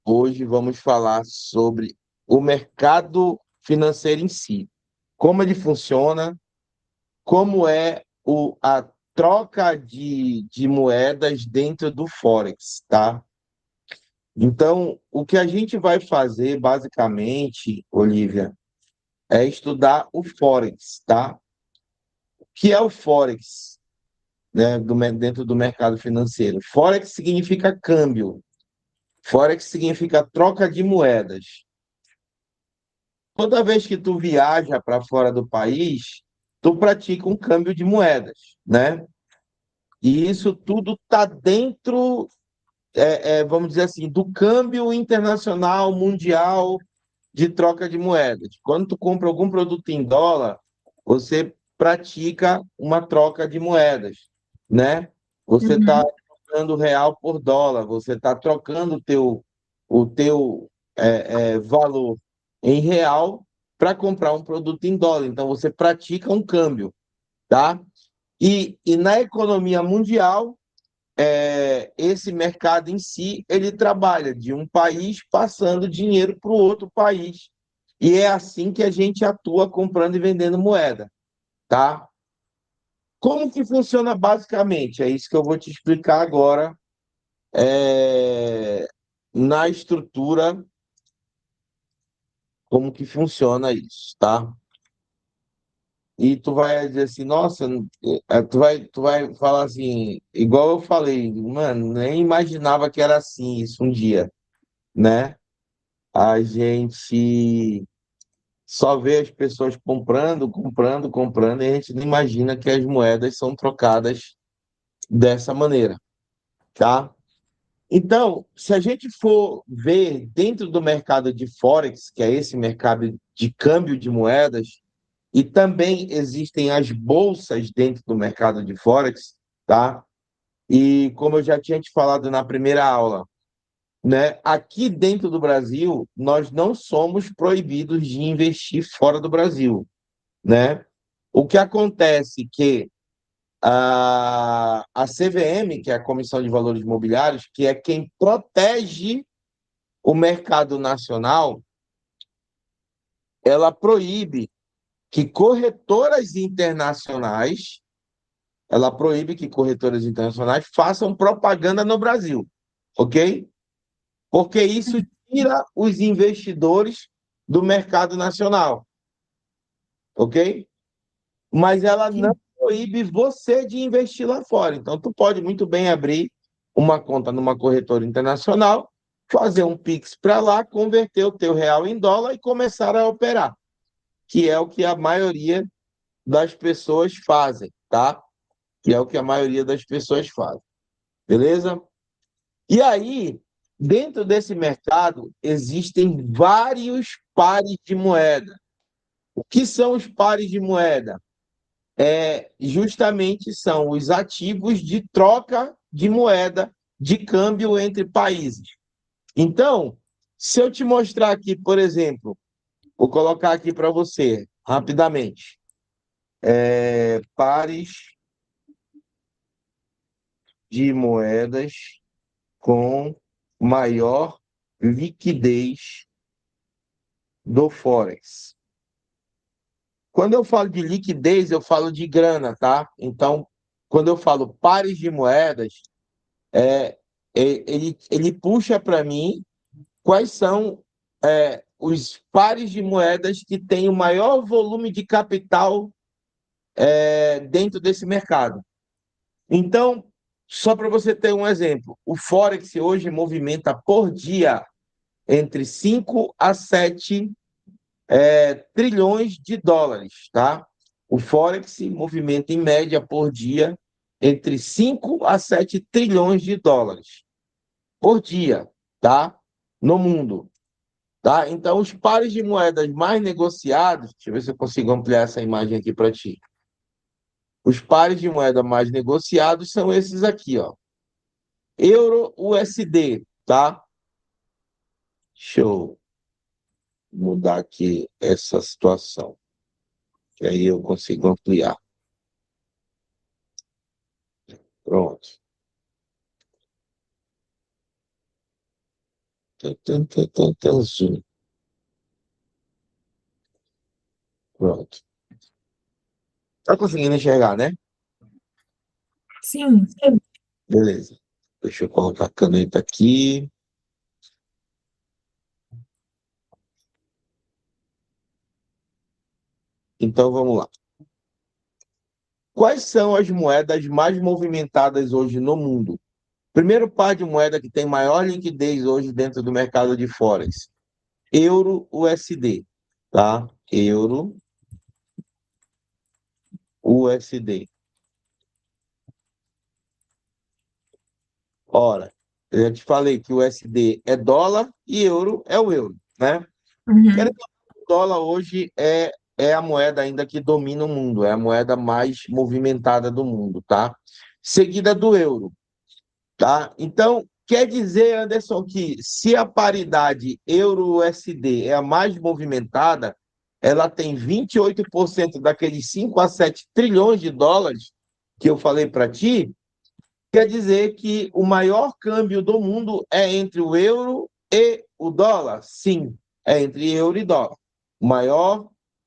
Hoje vamos falar sobre o mercado financeiro em si, como ele funciona, como é a troca de moedas dentro do Forex, tá? Então, o que a gente vai fazer, basicamente, Olivia, é estudar o Forex, tá? O que é o Forex, né, dentro do mercado financeiro? Forex significa câmbio, Forex significa troca de moedas. Toda vez que tu viaja para fora do país, tu pratica um câmbio de moedas, né? E isso tudo está dentro, vamos dizer assim, do câmbio internacional, mundial de troca de moedas. Quando tu compra algum produto em dólar, você pratica uma troca de moedas, né? Você está Uhum. trocando real por dólar, você está trocando o teu valor em real para comprar um produto em dólar. Então, você pratica um câmbio, tá? E na economia mundial, esse mercado em si, ele trabalha de um país passando dinheiro para o outro país. E é assim que a gente atua comprando e vendendo moeda, tá? Como que funciona basicamente? É isso que eu vou te explicar agora, na estrutura, como que funciona isso, tá? E tu vai dizer assim, nossa, tu vai falar assim, igual eu falei, mano, nem imaginava que era assim isso um dia, né? A gente só vê as pessoas comprando, comprando, comprando, e a gente não imagina que as moedas são trocadas dessa maneira, tá? Então, se a gente for ver dentro do mercado de Forex, que é esse mercado de câmbio de moedas, e também existem as bolsas dentro do mercado de Forex, tá? E como eu já tinha te falado na primeira aula, né? Aqui dentro do Brasil, nós não somos proibidos de investir fora do Brasil, né? O que acontece é que a CVM, que é a Comissão de Valores Imobiliários, que é quem protege o mercado nacional, ela proíbe que corretoras internacionais, ela proíbe que corretoras internacionais façam propaganda no Brasil, ok? Porque isso tira os investidores do mercado nacional, ok? Mas ela não Sim. proíbe você de investir lá fora. Então, tu pode muito bem abrir uma conta numa corretora internacional, fazer um Pix para lá, converter o teu real em dólar e começar a operar, que é o que a maioria das pessoas fazem, tá? Que é o que a maioria das pessoas fazem, beleza? E aí, dentro desse mercado, existem vários pares de moeda. O que são os pares de moeda? Justamente são os ativos de troca de moeda, de câmbio entre países. Então, se eu te mostrar aqui, por exemplo, vou colocar aqui para você, rapidamente, pares de moedas com maior liquidez do Forex. Quando eu falo de liquidez, eu falo de grana, tá? Então, quando eu falo pares de moedas, ele puxa para mim quais são os pares de moedas que têm o maior volume de capital dentro desse mercado. Então, só para você ter um exemplo, o Forex hoje movimenta por dia entre 5 a 7 trilhões de dólares, tá? O Forex movimenta em média por dia entre 5 a 7 trilhões de dólares por dia, tá? No mundo, tá? Então, os pares de moedas mais negociados, deixa eu ver se eu consigo ampliar essa imagem aqui para ti. Os pares de moeda mais negociados são esses aqui, ó. Euro USD, tá? Deixa eu mudar aqui essa situação, que aí eu consigo ampliar. Pronto. Zoom. Pronto. Tá conseguindo enxergar, né? Sim. Beleza. Deixa eu colocar a caneta aqui. Então vamos lá. Quais são as moedas mais movimentadas hoje no mundo? Primeiro par de moeda que tem maior liquidez hoje dentro do mercado de Forex. Euro USD, tá? Euro USD. Ora, eu já te falei que o USD é dólar e euro é o euro, né? Uhum. Quero que o dólar hoje é a moeda ainda que domina o mundo, é a moeda mais movimentada do mundo, tá? Seguida do euro, tá? Então, quer dizer, Anderson, que se a paridade euro-USD é a mais movimentada, ela tem 28% daqueles 5 a 7 trilhões de dólares que eu falei para ti, quer dizer que o maior câmbio do mundo é entre o euro e o dólar? Sim, é entre euro e dólar.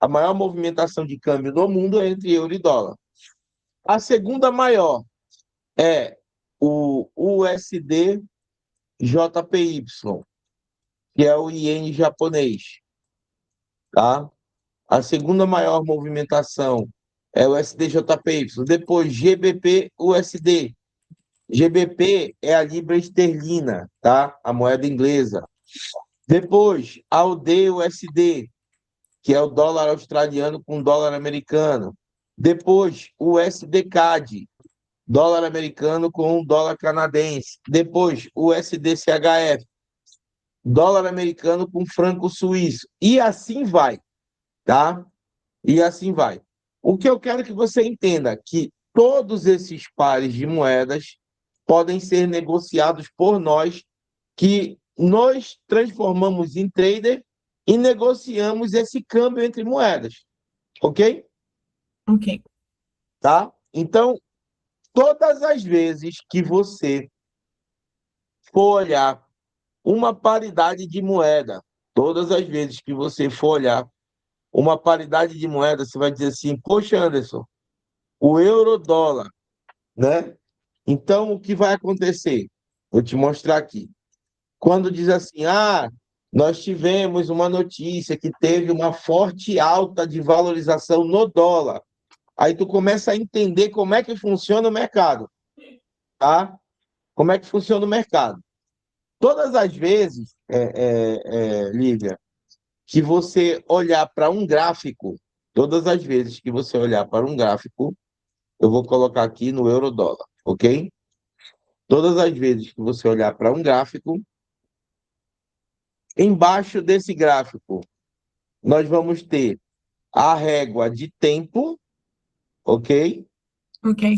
A maior movimentação de câmbio do mundo é entre euro e dólar. A segunda maior é o USD JPY, que é o iene japonês, tá? A segunda maior movimentação é o SDJPY, depois GBP USD. GBP é a libra esterlina, tá? A moeda inglesa. Depois, AUD USD, que é o dólar australiano com dólar americano. Depois, o USD-CAD, dólar americano com dólar canadense. Depois, o USD-CHF, dólar americano com franco suíço. E assim vai, tá? E assim vai. O que eu quero que você entenda é que todos esses pares de moedas podem ser negociados por nós, que nós transformamos em trader e negociamos esse câmbio entre moedas, ok? Ok. Tá? Então, todas as vezes que você for olhar uma paridade de moeda, todas as vezes que você for olhar uma paridade de moeda, você vai dizer assim: poxa, Anderson, o euro-dólar, né? Então, o que vai acontecer? Vou te mostrar aqui. Quando diz assim, nós tivemos uma notícia que teve uma forte alta de valorização no dólar. Aí tu começa a entender como é que funciona o mercado, tá? Como é que funciona o mercado. Todas as vezes, Lívia, que você olhar para um gráfico, todas as vezes que você olhar para um gráfico, eu vou colocar aqui no euro-dólar, ok? Todas as vezes que você olhar para um gráfico, embaixo desse gráfico, nós vamos ter a régua de tempo, ok? Ok.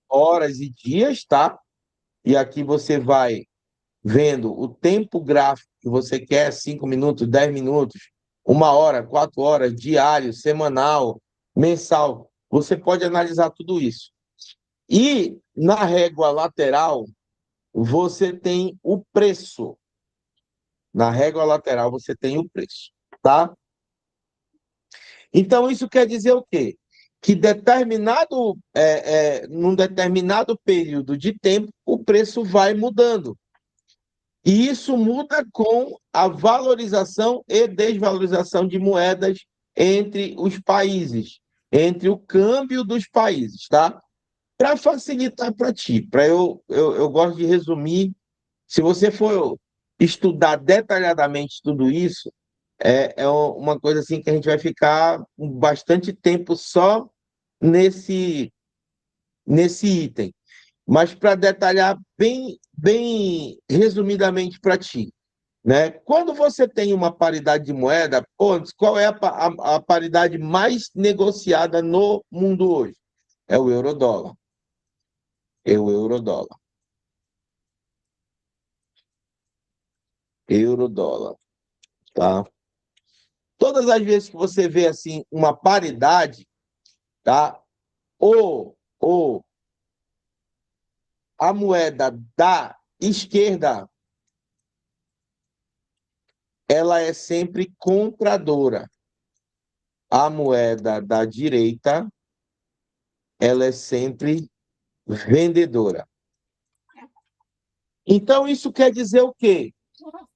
Horas e dias, tá? E aqui você vai vendo o tempo gráfico que você quer, 5 minutos, 10 minutos, 1 hora, 4 horas, diário, semanal, mensal. Você pode analisar tudo isso. E na régua lateral, você tem o preço. Na régua lateral, você tem o preço, tá? Então, isso quer dizer o quê? Que num determinado período de tempo, o preço vai mudando. E isso muda com a valorização e desvalorização de moedas entre os países, entre o câmbio dos países, tá? Para facilitar para ti, eu gosto de resumir. Se você for estudar detalhadamente tudo isso, é uma coisa assim que a gente vai ficar bastante tempo só nesse, nesse item. Mas para detalhar bem resumidamente para ti, né? Quando você tem uma paridade de moeda, pô, qual é a paridade mais negociada no mundo hoje? É o euro-dólar. É o euro-dólar. Euro-dólar, tá? Todas as vezes que você vê assim uma paridade, tá? Ou a moeda da esquerda ela é sempre compradora. A moeda da direita, ela é sempre vendedora. Então, isso quer dizer o quê?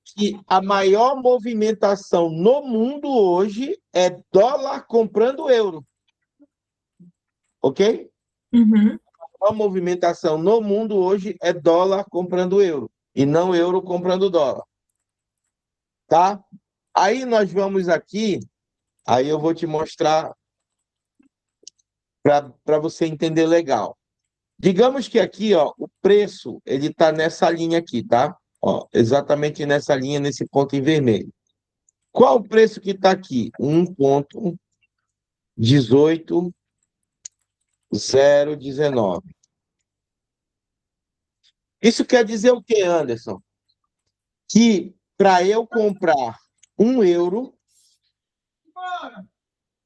Que a maior movimentação no mundo hoje é dólar comprando euro. Ok? Uhum. A movimentação no mundo hoje é dólar comprando euro e não euro comprando dólar. Tá? Aí nós vamos aqui, aí eu vou te mostrar para você entender legal. Digamos que aqui, ó, o preço, ele está nessa linha aqui, tá? Ó, exatamente nessa linha, nesse ponto em vermelho. Qual o preço que está aqui? 1,18019. Isso quer dizer o quê, Anderson? Que para eu comprar 1 euro,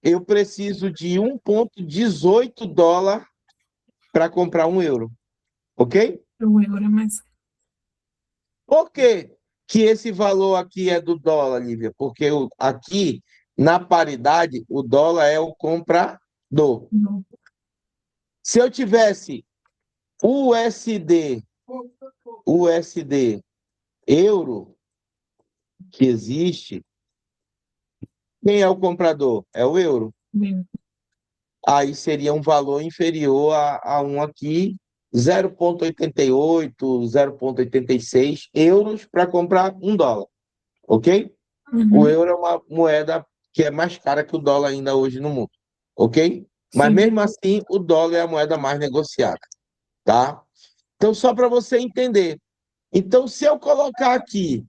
eu preciso de 1,18 dólar para comprar 1 euro. Ok? O euro é mais. Por que que esse valor aqui é do dólar, Lívia? Porque aqui, na paridade, o dólar é o comprador. Não. Se eu tivesse USD, euro, que existe, quem é o comprador? É o euro. Bem, Aí seria um valor inferior a um aqui, 0,88, 0,86 euros para comprar 1 dólar. Ok? O uhum. euro é uma moeda que é mais cara que o dólar ainda hoje no mundo, ok? Mas Sim. mesmo assim, o dólar é a moeda mais negociada, tá? Então, só para você entender. Então, se eu colocar aqui,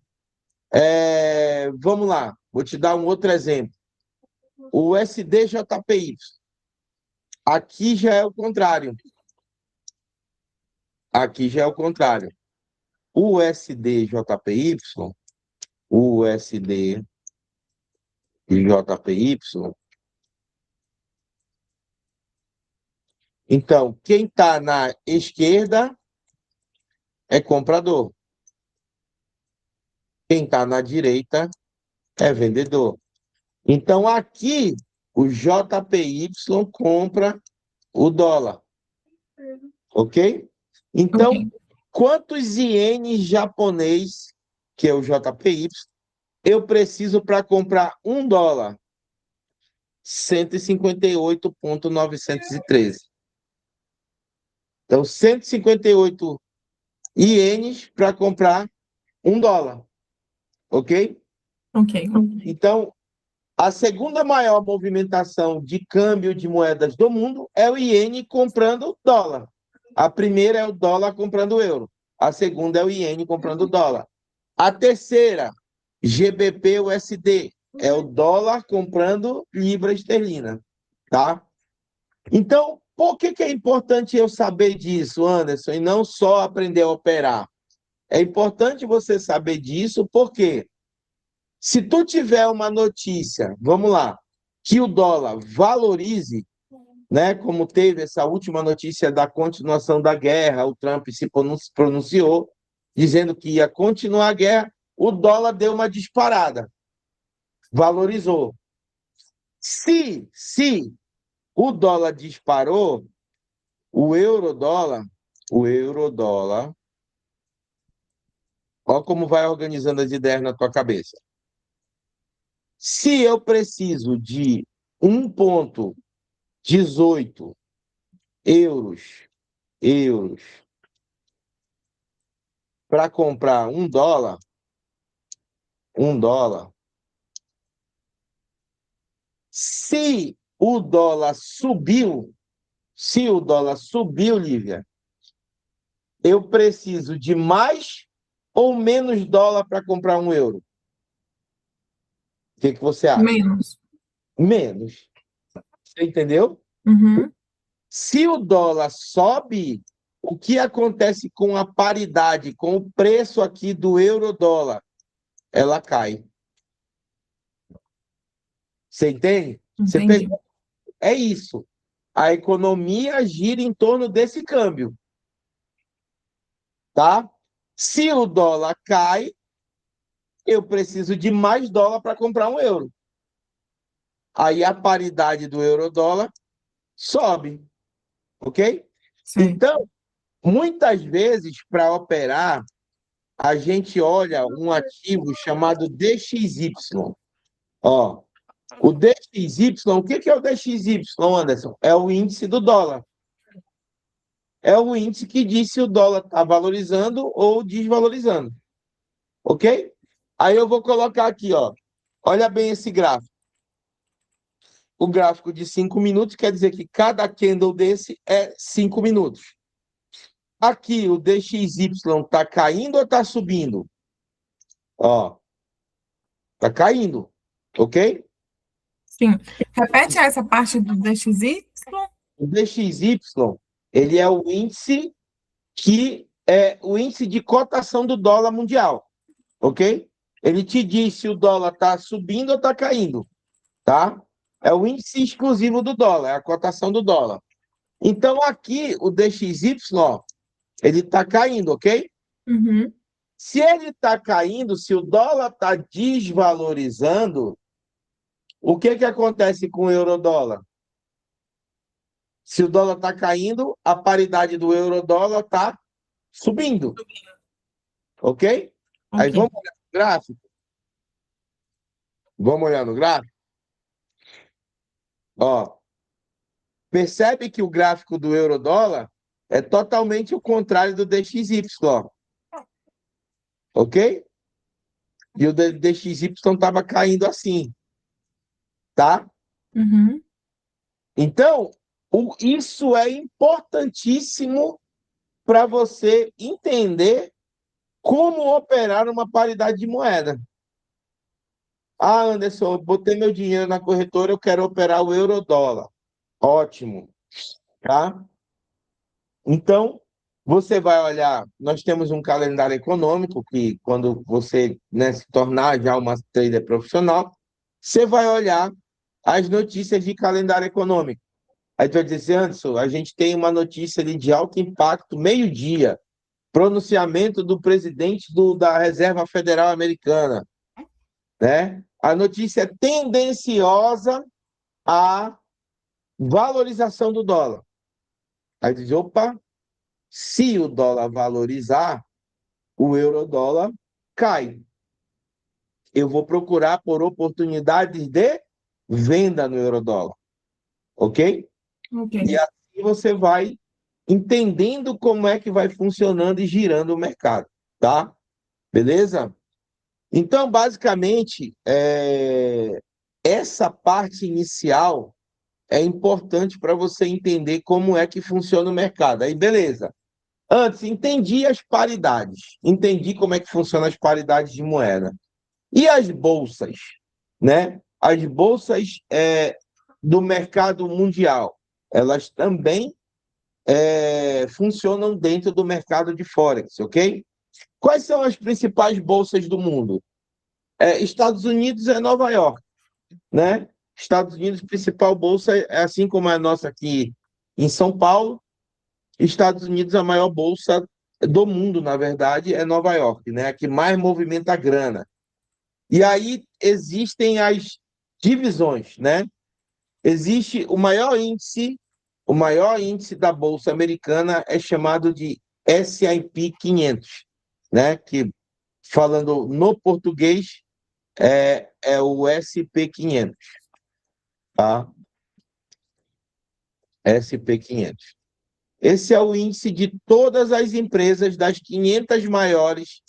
vamos lá, vou te dar um outro exemplo. O SDJPY. Aqui já é o contrário. Aqui já é o contrário. O USDJPY, o USDJPY. Então, quem está na esquerda é comprador. Quem está na direita é vendedor. Então, aqui, o JPY compra o dólar. Ok? Ok. Então, quantos ienes japonês, que é o JPY, eu preciso para comprar 1 dólar? 158,913. Então, 158 ienes para comprar 1 dólar. Ok? Ok. Então, a segunda maior movimentação de câmbio de moedas do mundo é o iene comprando dólar. A primeira é o dólar comprando euro. A segunda é o iene comprando dólar. A terceira, GBP-USD, é o dólar comprando libra esterlina, tá? Então, por que é importante eu saber disso, Anderson, e não só aprender a operar? É importante você saber disso porque se tu tiver uma notícia, vamos lá, que o dólar valorize, né, como teve essa última notícia da continuação da guerra, o Trump se pronunciou dizendo que ia continuar a guerra, o dólar deu uma disparada, valorizou. Se o dólar disparou, o euro-dólar, olha como vai organizando as ideias na tua cabeça. Se eu preciso de 1,18 euros para comprar 1 dólar, 1 dólar. Se o dólar subiu, Lívia, eu preciso de mais ou menos dólar para comprar 1 euro? O que você acha? Menos. Menos. Você entendeu? Uhum. Se o dólar sobe, o que acontece com a paridade, com o preço aqui do euro-dólar? Ela cai. Você entende? Você Entendi. pegou? É isso. A economia gira em torno desse câmbio, tá? Se o dólar cai, eu preciso de mais dólar para comprar um euro. Aí a paridade do euro-dólar sobe, ok? Sei. Então, muitas vezes, para operar, a gente olha um ativo chamado DXY. Ó, o DXY, o que é o DXY, Anderson? É o índice do dólar. É o índice que diz se o dólar está valorizando ou desvalorizando, ok? Aí eu vou colocar aqui, ó. Olha bem esse gráfico. O gráfico de 5 minutos quer dizer que cada candle desse é 5 minutos. Aqui o DXY está caindo ou está subindo? Ó, está caindo, ok? Sim. Repete essa parte do DXY. O DXY, ele é o índice que é o índice de cotação do dólar mundial, ok? Ele te diz se o dólar está subindo ou está caindo, tá? É o índice exclusivo do dólar, é a cotação do dólar. Então, aqui, o DXY, ó, ele está caindo, ok? Uhum. Se ele está caindo, se o dólar está desvalorizando, o que que acontece com o euro-dólar? Se o dólar está caindo, a paridade do euro-dólar está subindo, ok? Aí Ok. vamos olhar no gráfico? Vamos olhar no gráfico? Ó, percebe que o gráfico do euro-dólar é totalmente o contrário do DXY, ó, ok? E o DXY estava caindo assim, tá? Uhum. Então, isso é importantíssimo para você entender como operar uma paridade de moeda. Ah, Anderson, eu botei meu dinheiro na corretora, eu quero operar o euro-dólar. Ótimo, tá? Então, você vai olhar, nós temos um calendário econômico que quando você, né, se tornar já uma trader profissional, você vai olhar as notícias de calendário econômico. Aí tu vai dizer, Anderson, a gente tem uma notícia ali de alto impacto, meio-dia, pronunciamento do presidente da Reserva Federal Americana, né? A notícia é tendenciosa à valorização do dólar. Aí diz, opa, se o dólar valorizar, o euro-dólar cai. Eu vou procurar por oportunidades de venda no euro-dólar, ok? Ok. E assim você vai entendendo como é que vai funcionando e girando o mercado, tá? Beleza? Então, basicamente, essa parte inicial é importante para você entender como é que funciona o mercado. Aí, beleza. Antes, entendi as paridades, entendi como é que funcionam as paridades de moeda. E as bolsas, né? As bolsas do mercado mundial, elas também funcionam dentro do mercado de Forex, ok? Quais são as principais bolsas do mundo? Estados Unidos é Nova York, né? Estados Unidos, principal bolsa, é assim como a nossa aqui em São Paulo. Estados Unidos, a maior bolsa do mundo, na verdade, é Nova York, né? A que mais movimenta grana. E aí existem as divisões, né? Existe o maior índice da bolsa americana é chamado de S&P 500, né? Que falando no português é o SP 500, tá? SP 500. Esse é o índice de todas as empresas das 500 maiores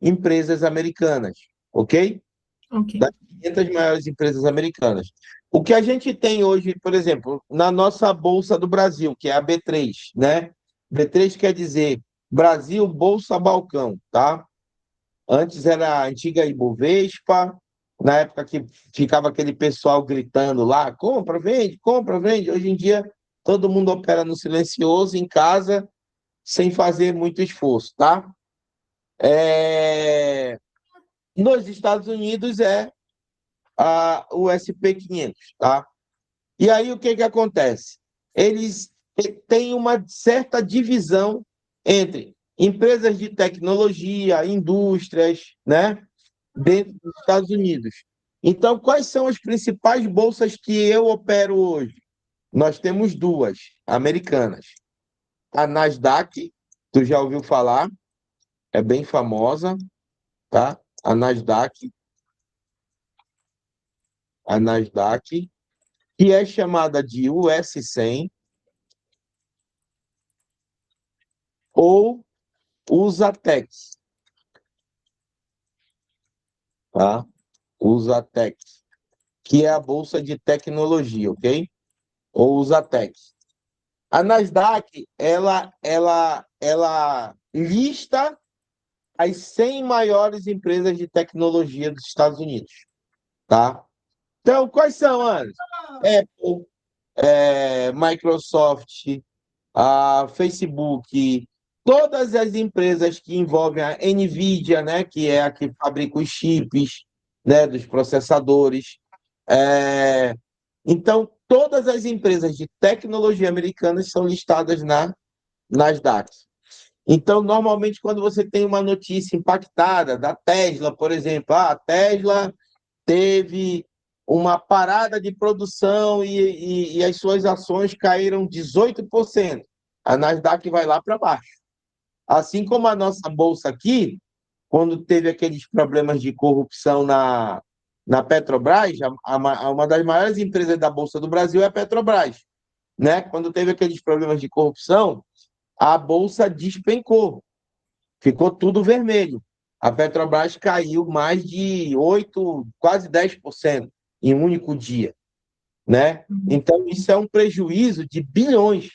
empresas americanas, ok? Ok. Das 500 maiores empresas americanas. O que a gente tem hoje, por exemplo, na nossa Bolsa do Brasil, que é a B3, né? B3 quer dizer Brasil Bolsa Balcão, tá? Antes era a antiga Ibovespa, na época que ficava aquele pessoal gritando lá, compra, vende, compra, vende. Hoje em dia, todo mundo opera no silencioso, em casa, sem fazer muito esforço, tá? Nos Estados Unidos é o SP 500, tá? E aí o que que acontece? Eles têm uma certa divisão entre empresas de tecnologia, indústrias, né? dentro dos Estados Unidos. Então, quais são as principais bolsas que eu opero hoje? Nós temos duas americanas. A Nasdaq, tu já ouviu falar? É bem famosa, tá? A Nasdaq, que é chamada de US 100 ou Usatex, tá? Usatex, que é a bolsa de tecnologia, ok? Ou Usatex. A Nasdaq, ela lista as 100 maiores empresas de tecnologia dos Estados Unidos, tá? Então, quais são, Anderson? Apple, Microsoft, a Facebook, todas as empresas que envolvem a NVIDIA, né, que é a que fabrica os chips, né, dos processadores. É, Então, todas as empresas de tecnologia americanas são listadas na Nasdaq. Então, normalmente, quando você tem uma notícia impactada da Tesla, por exemplo, a Tesla teve uma parada de produção e as suas ações caíram 18%. A Nasdaq vai lá para baixo. Assim como a nossa bolsa aqui, quando teve aqueles problemas de corrupção na Petrobras, uma das maiores empresas da Bolsa do Brasil é a Petrobras, né? Quando teve aqueles problemas de corrupção, a bolsa despencou, ficou tudo vermelho. A Petrobras caiu mais de 8, quase 10% em um único dia, né? Então, isso é um prejuízo de bilhões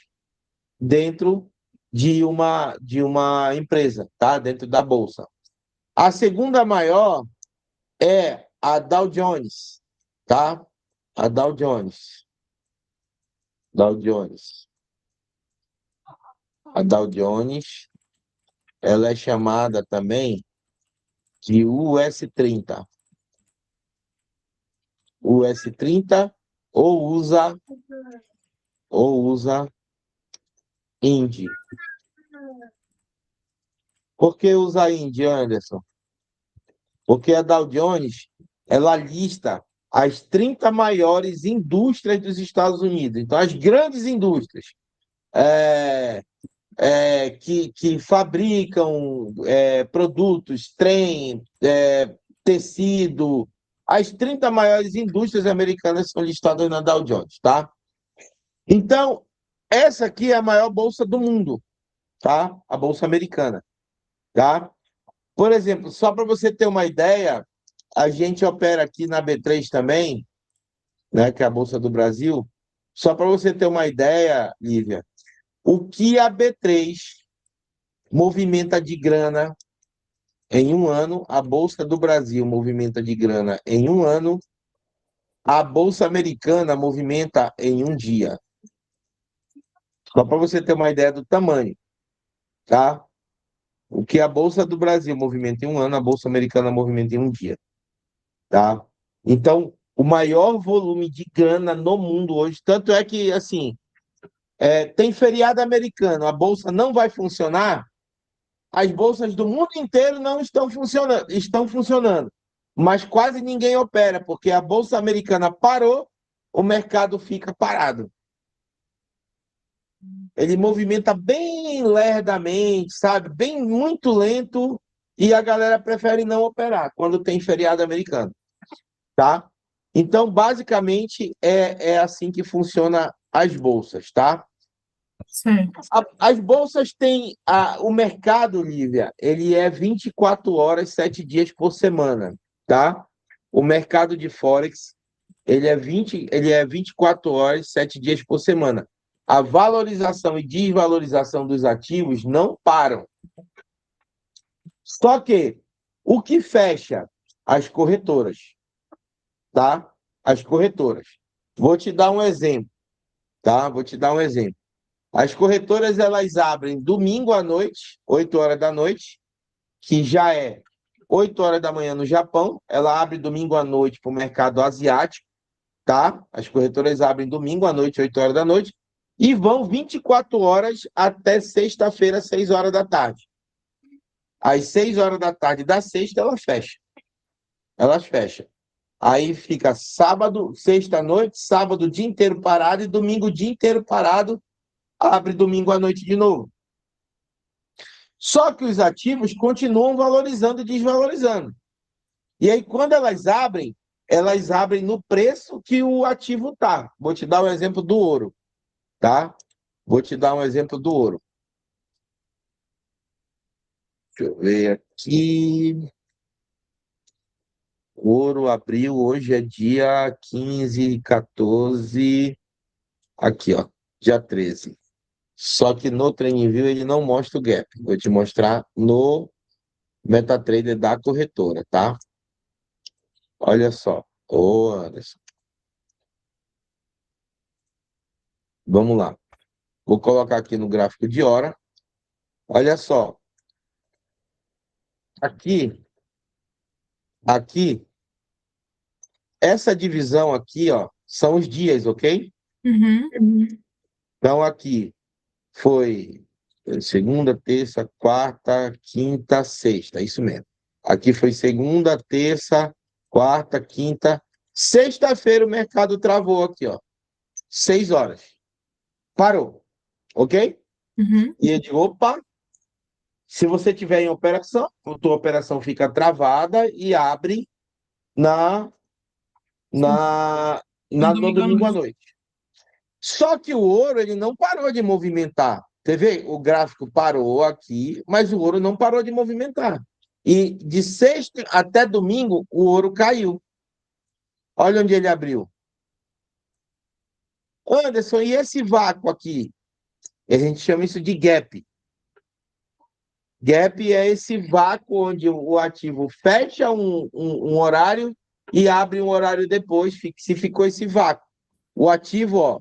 dentro de uma empresa, tá? Dentro da bolsa. A segunda maior é a Dow Jones, tá? A Dow Jones. Dow Jones. A Dow Jones, ela é chamada também de US 30. US 30 ou usa Indy. Por que usa Indy, Anderson? Porque a Dow Jones, ela lista as 30 maiores indústrias dos Estados Unidos. Então, as grandes indústrias é, que fabricam produtos, trem, tecido. As 30 maiores indústrias americanas são listadas na Dow Jones, tá? Então, essa aqui é a maior bolsa do mundo, tá? A bolsa americana, tá? Por exemplo, só para você ter uma ideia, a gente opera aqui na B3 também, né, que é a Bolsa do Brasil. Só para você ter uma ideia, Lívia, o que a B3 movimenta de grana em um ano, a Bolsa do Brasil movimenta de grana em um ano, a Bolsa Americana movimenta em um dia. Só para você ter uma ideia do tamanho, tá? O que a Bolsa do Brasil movimenta em um ano, a Bolsa Americana movimenta em um dia, tá? Então, o maior volume de grana no mundo hoje, tanto é que, assim, tem feriado americano, a Bolsa não vai funcionar, as bolsas do mundo inteiro não estão funcionando, mas quase ninguém opera, porque a Bolsa Americana parou, o mercado fica parado. Ele movimenta bem lerdamente, sabe? Bem muito lento, e a galera prefere não operar quando tem feriado americano, tá? Então, basicamente, é assim que funciona as bolsas, tá? Certo. As bolsas têm o mercado, Lívia, ele é 24 horas, 7 dias por semana, tá? O mercado de Forex, ele é 24 horas, 7 dias por semana. A valorização e desvalorização dos ativos não param. Só que o que fecha? As corretoras, tá? As corretoras. Vou te dar um exemplo, tá? Vou te dar um exemplo. As corretoras, elas abrem domingo à noite, 8 horas da noite, que já é 8 horas da manhã no Japão. Ela abre domingo à noite para o mercado asiático, tá? As corretoras abrem domingo à noite, 8 horas da noite, e vão 24 horas até sexta-feira, 6 horas da tarde. Às 6 horas da tarde da sexta, ela fecha. elas fecham. Aí fica sábado, sexta à noite, sábado o dia inteiro parado e domingo o dia inteiro parado, abre domingo à noite de novo. Só que os ativos continuam valorizando e desvalorizando. E aí, quando elas abrem no preço que o ativo está. Vou te dar um exemplo do ouro, tá? Vou te dar um exemplo do ouro. Deixa eu ver aqui. O ouro abriu, hoje é dia 15, 14. Aqui, ó, dia 13. Só que no TradingView ele não mostra o gap. Vou te mostrar no MetaTrader da corretora, tá? Olha só. Ô, Anderson. Vamos lá. Vou colocar aqui no gráfico de hora. Olha só. Aqui, essa divisão aqui, ó, são os dias, ok? Uhum. Então, aqui foi segunda, terça, quarta, quinta, sexta. Isso mesmo. Aqui foi segunda, terça, quarta, quinta. Sexta-feira o mercado travou aqui, ó. 6 horas. Parou. Ok? Uhum. E eu digo, opa, se você tiver em operação, a tua operação fica travada e abre na, Sim. na, No no domingo à domingo à noite. noite. Só que o ouro ele não parou de movimentar. Você vê? O gráfico parou aqui, mas o ouro não parou de movimentar. E de sexta até domingo, o ouro caiu. Olha onde ele abriu. Anderson, e esse vácuo aqui? A gente chama isso de gap. Gap é esse vácuo onde o ativo fecha um horário e abre um horário depois, se ficou esse vácuo. O ativo, ó,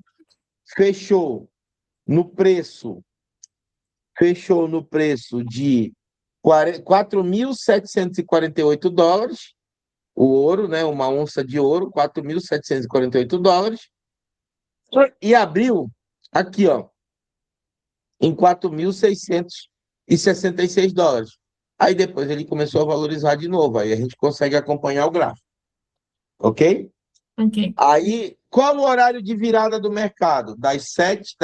fechou no preço, fechou no preço de $4.748, o ouro, né, uma onça de ouro, $4.748, e abriu aqui, ó, em $4.666. Aí depois ele começou a valorizar de novo, aí a gente consegue acompanhar o gráfico, ok? Ok. Aí, qual o horário de virada do mercado? Das 6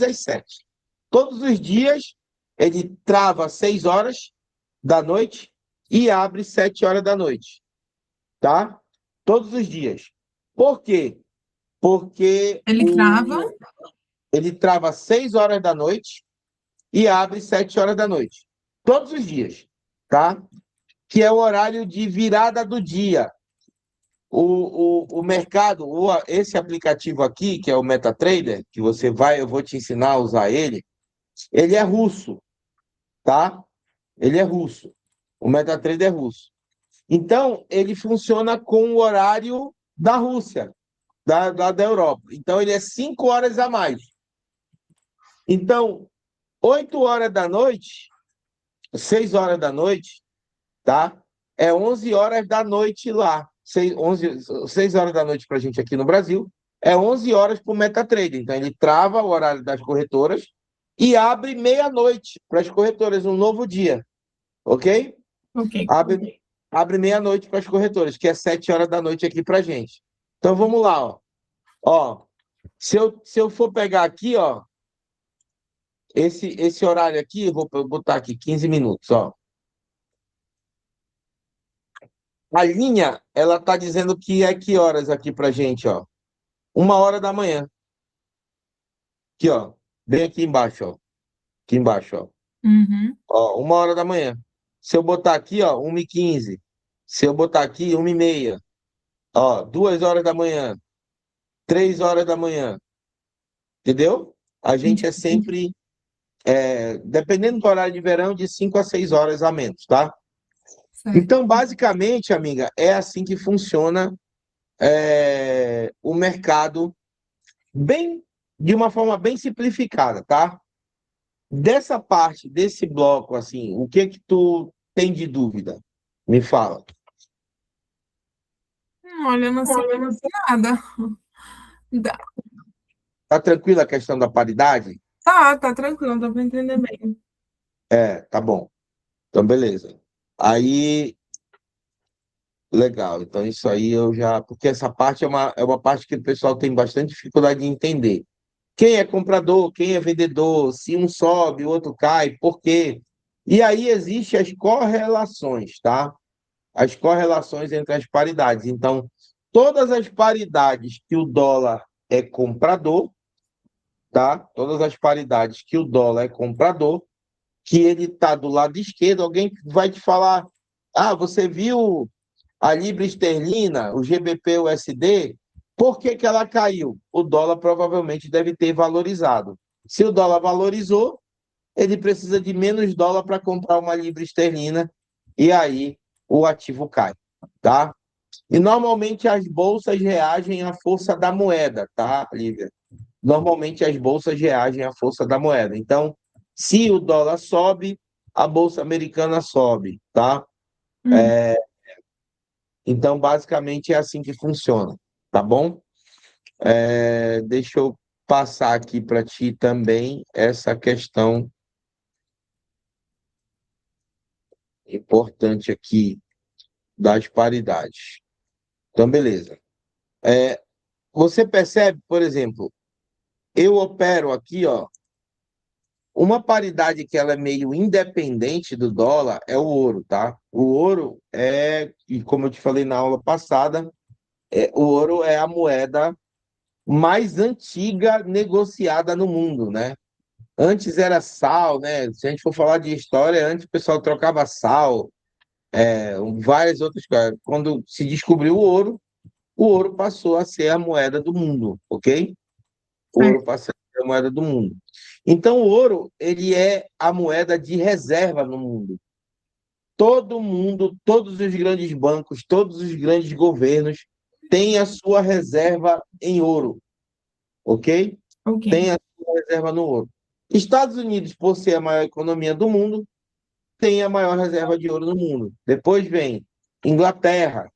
às 7. Todos os dias ele trava às 6 horas da noite e abre 7 horas da noite, tá? Todos os dias. Por quê? Porque Ele trava. ele trava às 6 horas da noite e abre 7 horas da noite. Todos os dias, tá? Que é o horário de virada do dia. O mercado, esse aplicativo aqui, que é o MetaTrader, que você vai, eu vou te ensinar a usar ele é russo, tá? Ele é russo. O MetaTrader é russo. Então, ele funciona com o horário da Rússia, da Europa. Então, ele é 5 horas a mais. Então, 8 horas da noite, 6 horas da noite, tá? É 11 horas da noite lá. 6 horas da noite para a gente aqui no Brasil. É 11 horas para o MetaTrader. Então, ele trava o horário das corretoras e abre meia-noite para as corretoras, um novo dia. Ok? Ok. Abre meia-noite para as corretoras, que é 7 horas da noite aqui para a gente. Então, vamos lá. Ó, se eu for pegar aqui, ó, esse horário aqui, vou botar aqui 15 minutos, ó. A linha, ela está dizendo que é que horas aqui para gente, ó? 1 hora da manhã. Aqui, ó. Bem aqui embaixo, ó. Aqui embaixo, ó. Uhum. Ó, 1 hora da manhã. Se eu botar aqui, ó, 1h15. Se eu botar aqui, 1h30. Ó, 2 horas da manhã. 3 horas da manhã. Entendeu? A gente é Entendi. sempre, dependendo do horário de verão, de 5 a 6 horas a menos, tá? Certo. Então, basicamente, amiga, é assim que funciona o mercado, bem, de uma forma bem simplificada, tá? Dessa parte, desse bloco, assim, o que que tu tem de dúvida? Me fala. Olha, eu não sei nada. Tá tranquila a questão da paridade? Tá tranquilo, dá para entender bem. Tá bom. Então, beleza. Aí, Legal. Então, isso aí eu já. Porque essa parte é uma parte que o pessoal tem bastante dificuldade de entender. Quem é comprador, quem é vendedor, se um sobe, o outro cai, por quê? E aí existem as correlações, tá? As correlações entre as paridades. Então, todas as paridades que o dólar é comprador, tá? Todas as paridades que o dólar é comprador, que ele está do lado esquerdo, alguém vai te falar: ah, você viu a libra esterlina, o GBP/USD, por que que ela caiu? O dólar provavelmente deve ter valorizado. Se o dólar valorizou, ele precisa de menos dólar para comprar uma libra esterlina e aí o ativo cai, tá? E normalmente as bolsas reagem à força da moeda, tá, Lívia? Normalmente as bolsas reagem à força da moeda. Então, se o dólar sobe, a bolsa americana sobe, tá? Hum, Então, basicamente é assim que funciona, tá bom? Deixa eu passar aqui para ti também essa questão importante aqui das paridades. Então, beleza. Você percebe, por exemplo, eu opero aqui, ó, uma paridade que ela é meio independente do dólar é o ouro, tá? O ouro e como eu te falei na aula passada, o ouro é a moeda mais antiga negociada no mundo, né? Antes era sal, né? Se a gente for falar de história, antes o pessoal trocava sal, várias outras coisas. Quando se descobriu o ouro passou a ser a moeda do mundo, ok? O ouro certo. passou a ser a moeda do mundo. Então, o ouro, ele é a moeda de reserva no mundo. Todo mundo, todos os grandes bancos, todos os grandes governos têm a sua reserva em ouro, ok? Ok. Tem a sua reserva no ouro. Estados Unidos, por ser a maior economia do mundo, tem a maior reserva de ouro no mundo. Depois vem Inglaterra,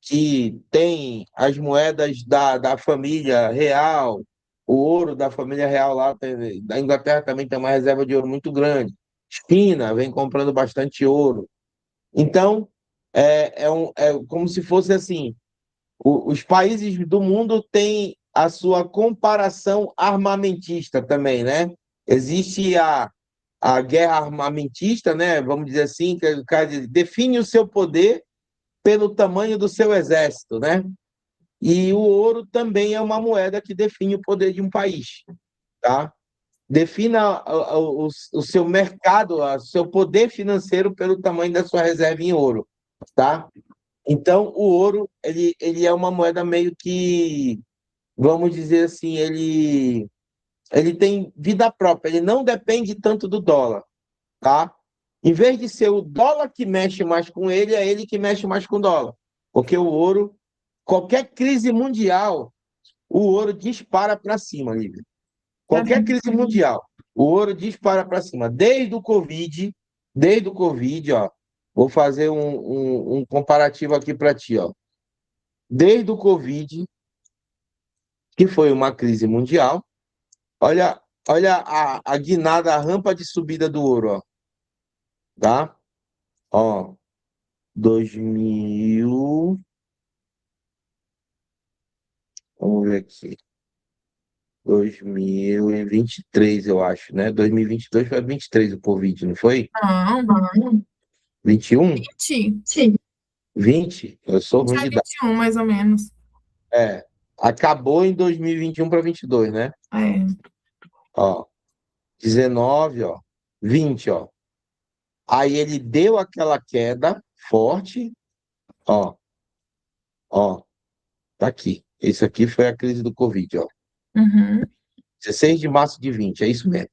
que tem as moedas da família real, o ouro da família real lá, da Inglaterra também tem uma reserva de ouro muito grande. China vem comprando bastante ouro. Então, é como se fosse assim: os países do mundo têm a sua comparação armamentista também, né? Existe a guerra armamentista, né? Vamos dizer assim, que o cara define o seu poder pelo tamanho do seu exército, né? E o ouro também é uma moeda que define o poder de um país, tá? Defina o seu mercado, o seu poder financeiro pelo tamanho da sua reserva em ouro, tá? Então, o ouro, ele é uma moeda meio que, vamos dizer assim, ele tem vida própria, ele não depende tanto do dólar, tá? Em vez de ser o dólar que mexe mais com ele, é ele que mexe mais com o dólar. Porque o ouro, qualquer crise mundial, o ouro dispara para cima, Lívia. Qualquer Caramba. crise mundial, o ouro dispara para cima. Desde o Covid, ó, vou fazer um comparativo aqui para ti, ó. Desde o Covid, que foi uma crise mundial, olha a guinada, a rampa de subida do ouro, ó, tá? Ó, 2000, vamos ver aqui, 2023, eu acho, né? 2022 foi 23 o Covid, não foi? Não, 21? 20, 20? Eu sou 20 ruim a de data. 21, mais ou menos. Acabou em 2021 para 22, né? É. Ó, 19, ó, 20, ó. Aí ele deu aquela queda forte, ó, ó, tá aqui. Isso aqui foi a crise do Covid, ó. Uhum. 16 de março de 20, é isso mesmo.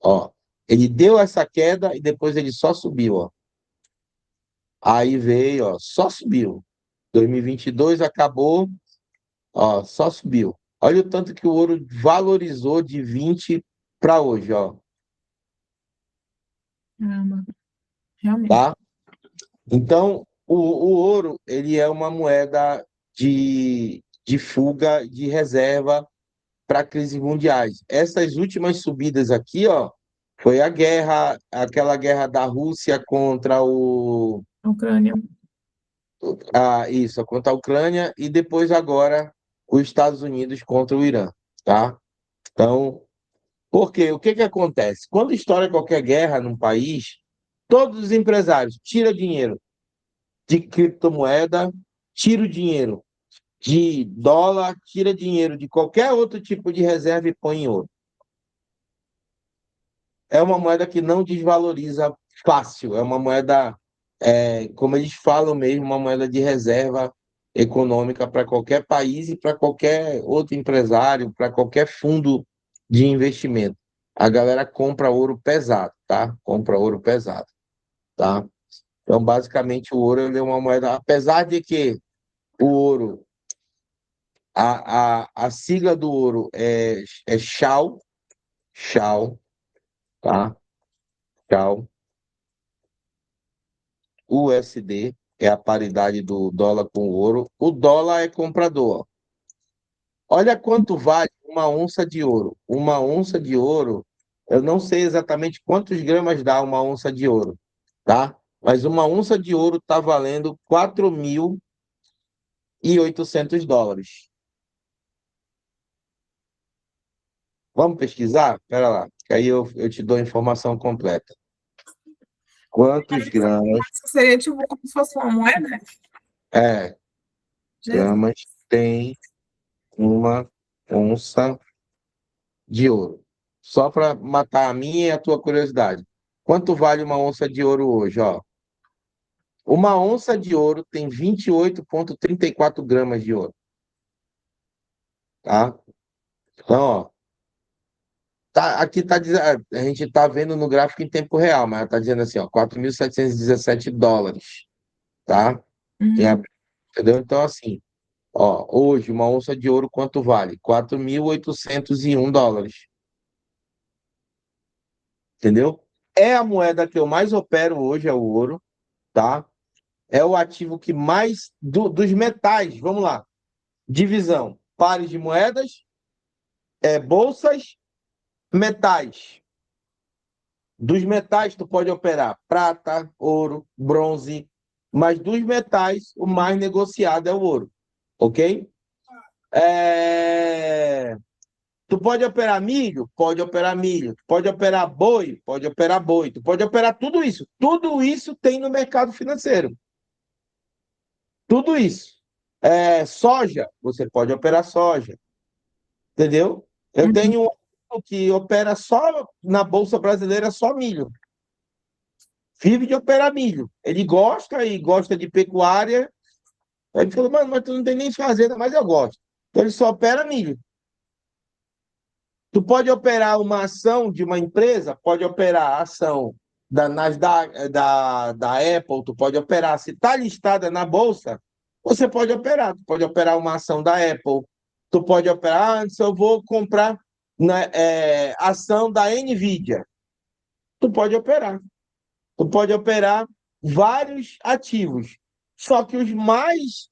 Ó, ele deu essa queda e depois ele só subiu, ó. Aí veio, ó, só subiu. 2022 acabou, ó, só subiu. Olha o tanto que o ouro valorizou de 20 para hoje, ó, Caramba, realmente. tá? Então, o ouro, ele é uma moeda de fuga, de reserva para crises mundiais. Essas últimas subidas aqui, ó, foi a guerra, aquela guerra da Rússia contra A Ucrânia. Isso, contra a Ucrânia e depois agora os Estados Unidos contra o Irã, tá? Então, porque o que que acontece? Quando estoura qualquer guerra num país, todos os empresários tiram dinheiro de criptomoeda, tiram dinheiro de dólar, tira dinheiro de qualquer outro tipo de reserva e põe em ouro. É uma moeda que não desvaloriza fácil, é uma moeda, como eles falam mesmo, uma moeda de reserva econômica para qualquer país e para qualquer outro empresário, para qualquer fundo de investimento. A galera compra ouro pesado, tá? Compra ouro pesado, tá? Então, basicamente, o ouro ele é uma moeda, apesar de que o ouro, a sigla do ouro é SHAU, SHAU, tá? SHAU. USD é a paridade do dólar com o ouro. O dólar é comprador. Olha quanto vale uma onça de ouro. Uma onça de ouro, eu não sei exatamente quantos gramas dá uma onça de ouro, tá? Mas uma onça de ouro está valendo US$ 4.800. Vamos pesquisar? Espera lá, que aí eu te dou a informação completa. Quantos gramas, Isso seria tipo como se fosse uma moeda? é, Jesus. gramas tem uma onça de ouro? Só para matar a minha e a tua curiosidade. Quanto vale uma onça de ouro hoje? Ó, uma onça de ouro tem 28,34 gramas de ouro, tá? Então, ó, aqui tá dizendo, a gente está vendo no gráfico em tempo real, mas está dizendo assim, ó, US$ 4.717, tá? Uhum. Entendeu? Então, assim, ó, hoje uma onça de ouro quanto vale? US$ 4.801, entendeu? É a moeda que eu mais opero hoje, é o ouro, tá? É o ativo que mais dos metais, vamos lá. Divisão: pares de moedas, bolsas, metais. Dos metais, tu pode operar prata, ouro, bronze, mas dos metais, o mais negociado é o ouro, ok? Tu pode operar milho? Pode operar milho. Tu pode operar boi? Pode operar boi. Tu pode operar tudo isso. Tudo isso tem no mercado financeiro. Tudo isso. Soja, você pode operar soja, entendeu? Eu Uhum. tenho um amigo que opera só na Bolsa Brasileira, só milho. Vive de operar milho. Ele gosta e gosta de pecuária. Aí ele falou, mano, mas tu não tem nem fazenda, mas eu gosto. Então ele só opera milho. Tu pode operar uma ação de uma empresa, pode operar a ação da Nasdaq, da Apple, tu pode operar. Se está listada na Bolsa, você pode operar. Tu pode operar uma ação da Apple. Tu pode operar, antes eu vou comprar ação da Nvidia. Tu pode operar. Tu pode operar vários ativos. Só que os mais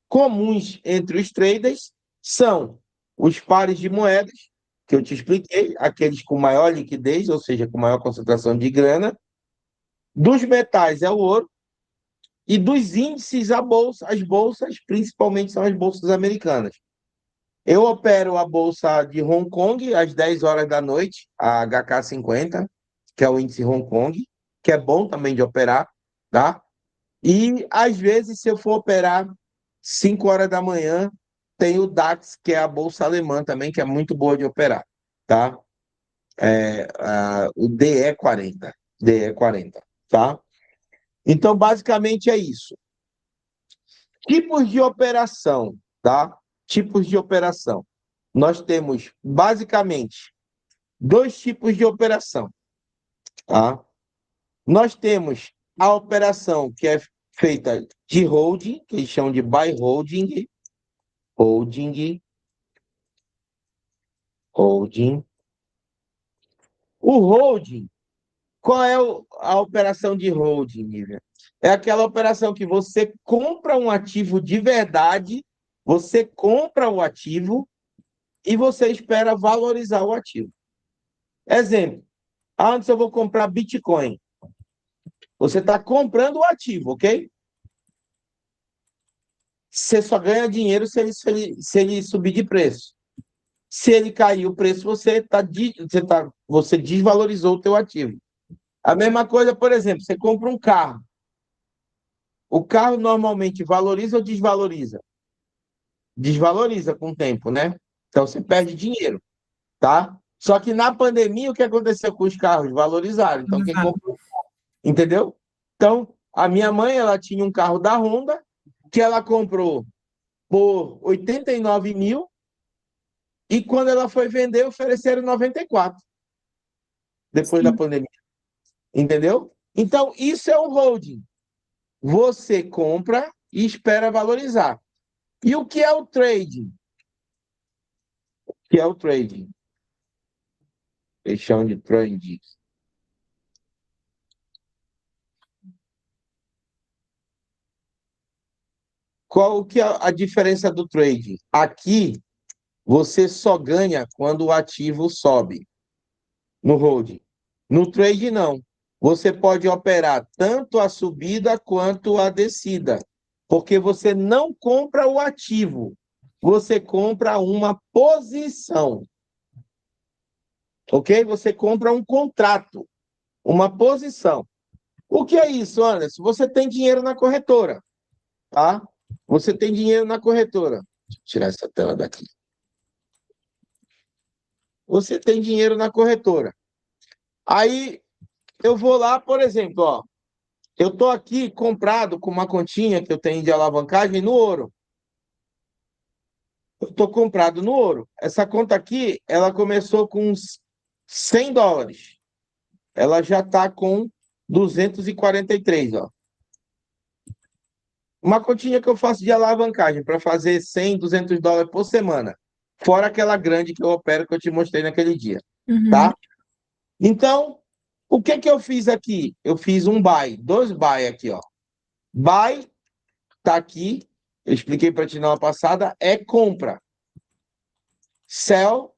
comuns entre os traders são os pares de moedas, que eu te expliquei, aqueles com maior liquidez, ou seja, com maior concentração de grana. Dos metais é o ouro. E dos índices, as bolsas, principalmente são as bolsas americanas. Eu opero a bolsa de Hong Kong às 10 horas da noite, a HK50, que é o índice Hong Kong, que é bom também de operar, tá? E às vezes, se eu for operar 5 horas da manhã, tem o DAX, que é a bolsa alemã também, que é muito boa de operar, tá? O DE40, tá? Então, basicamente é isso. Tipos de operação, tá? Tipos de operação. Nós temos, basicamente, dois tipos de operação, tá? Nós temos a operação que é feita de holding, que eles chamam de buy holding, holding, holding. O holding, qual é a operação de holding, Nívia? É aquela operação que você compra um ativo de verdade, você compra o ativo e você espera valorizar o ativo. Exemplo, antes eu vou comprar Bitcoin. Você está comprando o ativo, ok? você só ganha dinheiro se ele subir de preço. Se ele cair o preço, você desvalorizou o teu ativo. A mesma coisa, por exemplo, você compra um carro. O carro normalmente valoriza ou desvaloriza? Desvaloriza com o tempo, né? Então você perde dinheiro, tá? Só que na pandemia, o que aconteceu com os carros? Valorizaram. Então quem Exato. comprou, entendeu? Então, a minha mãe, ela tinha um carro da Honda que ela comprou por 89 mil e quando ela foi vender, ofereceram 94 depois da Sim. pandemia, entendeu? Então, isso é o holding. Você compra e espera valorizar. E o que é o trading? O que é o trading? Eles chamam de trading. Qual que é a diferença do trading? Aqui, você só ganha quando o ativo sobe no holding. No trade, não. Você pode operar tanto a subida quanto a descida, porque você não compra o ativo, você compra uma posição, ok? Você compra um contrato, uma posição. O que é isso, Anderson? Você tem dinheiro na corretora, tá? Você tem dinheiro na corretora. Deixa eu tirar essa tela daqui. Você tem dinheiro na corretora. Aí eu vou lá, por exemplo, ó, eu estou aqui comprado com uma continha que eu tenho de alavancagem no ouro. Eu estou comprado no ouro. Essa conta aqui, ela começou com uns US$ 100. Ela já está com 243, ó. Uma continha que eu faço de alavancagem para fazer US$ 100, US$ 200 por semana. Fora aquela grande que eu opero que eu te mostrei naquele dia, Uhum. tá? Então, o que que eu fiz aqui? Eu fiz um buy, dois buy aqui, ó. Buy tá aqui, eu expliquei para ti na aula passada, é compra. Sell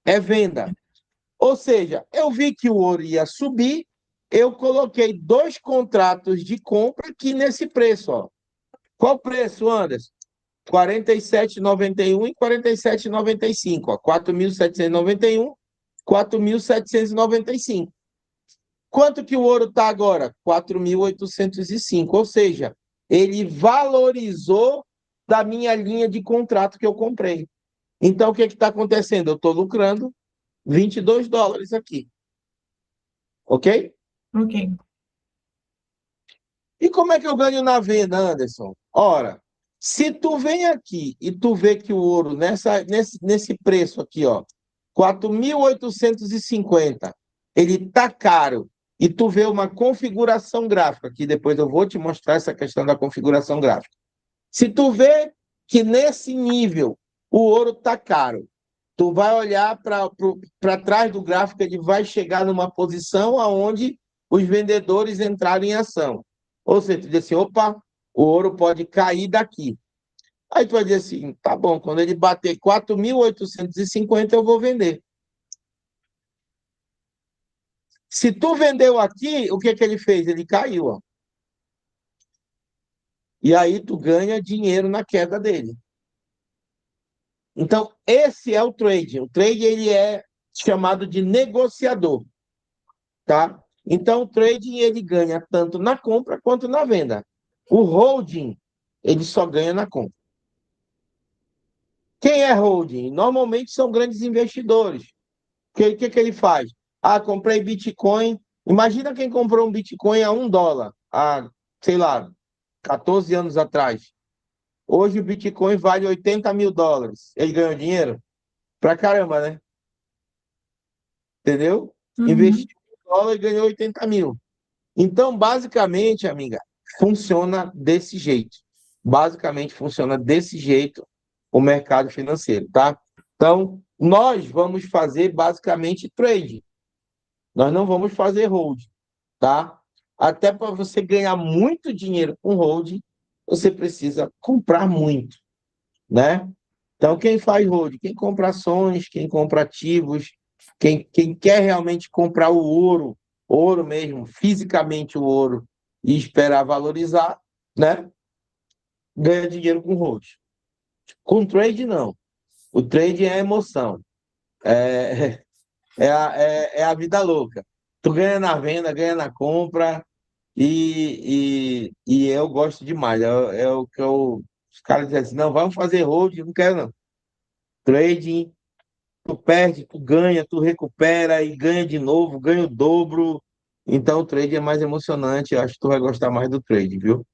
é venda. Ou seja, eu vi que o ouro ia subir, eu coloquei dois contratos de compra aqui nesse preço, ó. Qual preço, Anderson? 47,91 e 47,95, ó. 4.791, 4.795. Quanto que o ouro está agora? 4.805. Ou seja, ele valorizou da minha linha de contrato que eu comprei. Então, o que está acontecendo? Eu estou lucrando US$ 22 aqui. Ok? Ok. E como é que eu ganho na venda, Anderson? Ora, se tu vem aqui e tu vê que o ouro nesse preço aqui, ó, 4.850, ele tá caro, e tu vê uma configuração gráfica, que depois eu vou te mostrar essa questão da configuração gráfica. Se tu vê que nesse nível o ouro tá caro, tu vai olhar para trás do gráfico, ele vai chegar numa posição onde os vendedores entraram em ação. Ou seja, tu diz assim, opa, o ouro pode cair daqui. Aí tu vai dizer assim, tá bom, quando ele bater 4.850, eu vou vender. Se tu vendeu aqui, o que que ele fez? Ele caiu, ó. E aí tu ganha dinheiro na queda dele. Então, esse é o trade. O trade ele é chamado de negociador, tá? Então, o trading ele ganha tanto na compra quanto na venda. O holding, ele só ganha na compra. Quem é holding? Normalmente são grandes investidores. O que ele faz? Ah, comprei Bitcoin. Imagina quem comprou um Bitcoin a US$ 1, há, sei lá, 14 anos atrás. Hoje o Bitcoin vale US$ 80.000. Ele ganhou dinheiro? Pra caramba, né? Entendeu? Uhum. Investiu US$ 1 e ganhou 80 mil. Então, basicamente, amiga, funciona desse jeito. Basicamente, funciona desse jeito o mercado financeiro, tá? Então, nós vamos fazer basicamente trade. Nós não vamos fazer hold, tá? Até para você ganhar muito dinheiro com hold, você precisa comprar muito, né? Então, quem faz hold? Quem compra ações, quem compra ativos, quem quer realmente comprar o ouro mesmo, fisicamente o ouro, e esperar valorizar, né? ganha dinheiro com hold. Com trade, não. O trade é emoção. É, é a vida louca. Tu ganha na venda, ganha na compra, e eu gosto demais. É o que eu. Os caras dizem assim, não, vamos fazer hold, não quero não. Trading, tu perde, tu ganha, tu recupera e ganha de novo, ganha o dobro. Então o trade é mais emocionante. Eu acho que tu vai gostar mais do trade, viu?